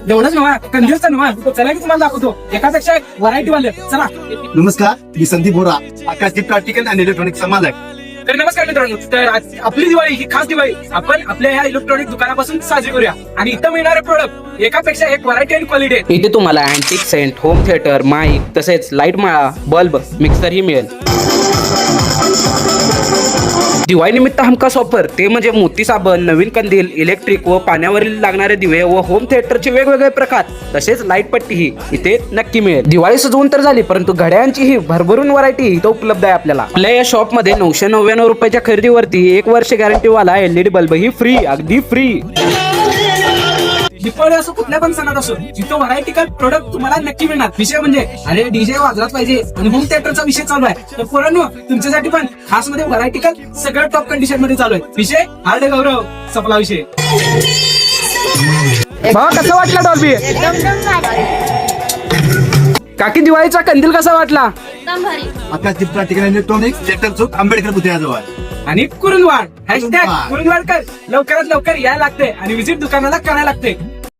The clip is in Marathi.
एवढंच नव्हा कंजूसचा नव्हा चला की तुम्हाला दाखवतो एकापेक्षा व्हरायटी वाले चला. नमस्कार, मी संदीप बोरा, आकाशदीप आर्टिकल अँड इलेक्ट्रॉनिक समालक. तर नमस्कार मित्रांनो, तर आपली दिवाळी ही खास दिवाळी आपण आपल्या या इलेक्ट्रॉनिक दुकानापासून साजरी करूया. आणि इथं मिळणारे प्रोडक्ट एकापेक्षा एक व्हरायटी आणि क्वालिटी आहे. इथे तुम्हाला antique scent, home theatre, mic तसेच लाईट माळा, बल्ब, मिक्सर ही मिळेल. दिवाळी निमित्त हमखास ऑफर ते म्हणजे मोती साबण, नवीन कंदील, इलेक्ट्रिक व पाण्यावरील लागणारे दिवे व होम थिएटरचे वेगवेगळे प्रकार तसेच लाईट पट्टीही इथे नक्की मिळेल. दिवाळी सजवून तर झाली, परंतु घड्याळांची ही भरभरून व्हरायटी इथं उपलब्ध आहे आपल्याला. आपल्या या शॉप मध्ये 999 रुपयाच्या खरेदीवरती 1 वर्ष गॅरंटी वाला LED बल्ब ही फ्री, अगदी फ्री. दिवाळी असो कुठल्या पण सणात असो जिथं व्हरायटिकल प्रोडक्ट तुम्हाला नक्की मिळणार. विषय म्हणजे अरे डीजे वाजलाच पाहिजे आणि होम थिएटरचा विषय चालू आहे. तर पोरांनो तुमच्यासाठी पण खास मध्ये व्हरायटिकल सगळं टॉप कंडिशन मध्ये चालू आहे. विषय हार्ड गौरव सपला विषय. भावा कसा वाटला डॉल्बी? काकी दिवाळीचा कंदील कसा वाटला? आकाशदीप आर्टिकल अँड इलेक्ट्रॉनिक, सेक्टर चौक, आंबेडकर पुतळ्याजवळ. आणि कुरुंदवाड #कुरुंदवाड कर लवकरात लवकर यायला लागते आणि विजिट दुकानाला करायला लागते.